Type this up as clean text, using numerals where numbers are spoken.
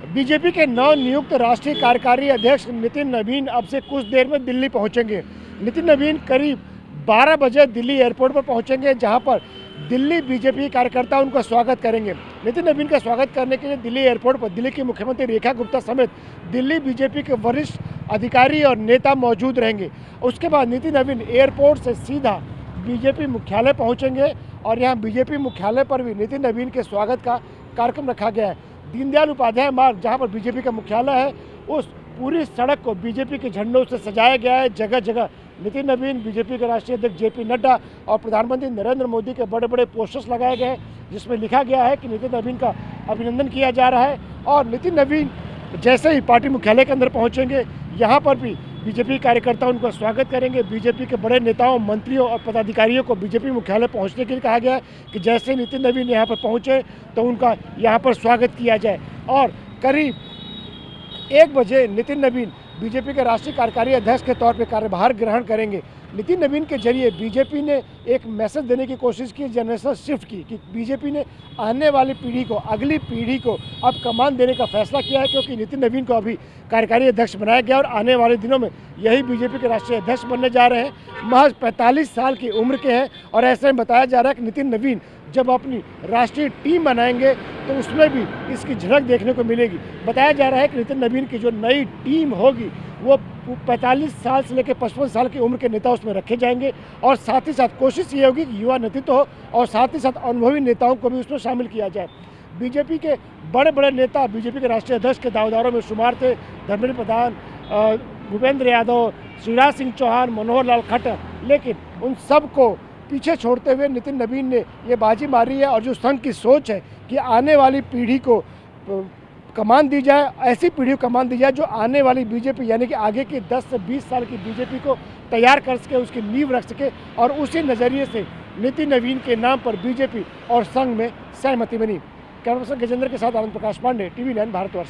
BJP के नवनियुक्त राष्ट्रीय कार्यकारी अध्यक्ष नितिन नवीन अब से कुछ देर में दिल्ली पहुंचेंगे। नितिन नवीन करीब 12 बजे दिल्ली एयरपोर्ट पर पहुंचेंगे, जहां पर दिल्ली बीजेपी कार्यकर्ता उनका स्वागत करेंगे। नितिन नवीन का स्वागत करने के लिए दिल्ली एयरपोर्ट पर दिल्ली की मुख्यमंत्री रेखा गुप्ता समेत दिल्ली बीजेपी के वरिष्ठ अधिकारी और नेता मौजूद रहेंगे। उसके बाद नितिन नवीन एयरपोर्ट से सीधा बीजेपी मुख्यालय पहुँचेंगे और यहाँ बीजेपी मुख्यालय पर भी नितिन नवीन के स्वागत का कार्यक्रम रखा गया है। दीनदयाल उपाध्याय मार्ग, जहाँ पर बीजेपी का मुख्यालय है, उस पूरी सड़क को बीजेपी के झंडों से सजाया गया है। जगह जगह नितिन नवीन, बीजेपी के राष्ट्रीय अध्यक्ष जेपी नड्डा और प्रधानमंत्री नरेंद्र मोदी के बड़े बड़े पोस्टर्स लगाए गए हैं, जिसमें लिखा गया है कि नितिन नवीन का अभिनंदन किया जा रहा है। और नितिन नवीन जैसे ही पार्टी मुख्यालय के अंदर पहुँचेंगे, यहाँ पर भी बीजेपी कार्यकर्ता उनका स्वागत करेंगे। बीजेपी के बड़े नेताओं, मंत्रियों और पदाधिकारियों को बीजेपी मुख्यालय पहुंचने के लिए कहा गया है कि जैसे नितिन नवीन यहाँ पर पहुँचे तो उनका यहाँ पर स्वागत किया जाए। और करीब 1 बजे नितिन नवीन बीजेपी के राष्ट्रीय कार्यकारी अध्यक्ष के तौर पर कार्यभार ग्रहण करेंगे। नितिन नवीन के जरिए बीजेपी ने एक मैसेज देने की कोशिश की, जनरेशन शिफ्ट की, कि बीजेपी ने आने वाली पीढ़ी को, अगली पीढ़ी को अब कमान देने का फैसला किया है, क्योंकि नितिन नवीन को अभी कार्यकारी अध्यक्ष बनाया गया और आने वाले दिनों में यही बीजेपी के राष्ट्रीय अध्यक्ष बनने जा रहे हैं। महज 45 साल की उम्र के हैं और ऐसे में बताया जा रहा है कि नितिन नवीन जब अपनी राष्ट्रीय टीम बनाएंगे तो उसमें भी इसकी झलक देखने को मिलेगी। बताया जा रहा है कि नितिन नवीन की जो नई टीम होगी वो 45 साल से लेकर 55 साल की उम्र के नेता उसमें रखे जाएंगे और साथ ही साथ कोशिश ये होगी कि युवा नेतृत्व हो और साथ ही साथ अनुभवी नेताओं को भी उसमें शामिल किया जाए। बीजेपी के बड़े बड़े नेता बीजेपी के राष्ट्रीय अध्यक्ष के दावेदारों में शुमार थे। धर्मेंद्र प्रधान, भूपेंद्र यादव, शिवराज सिंह चौहान, मनोहर लाल खट्टर, लेकिन उन सब को पीछे छोड़ते हुए नितिन नवीन ने ये बाजी मारी है। और जो संघ की सोच है कि आने वाली पीढ़ी को कमान दी जाए, ऐसी पीढ़ी को कमान दी जाए जो आने वाली बीजेपी यानी कि आगे की 10 से 20 साल की बीजेपी को तैयार कर सके, उसकी नींव रख सके। और उसी नज़रिए से नितिन नवीन के नाम पर बीजेपी और संघ में सहमति बनी। कैमरा पर्सन गजेंद्र के साथ आनंद प्रकाश पांडे, TV9 भारतवर्ष।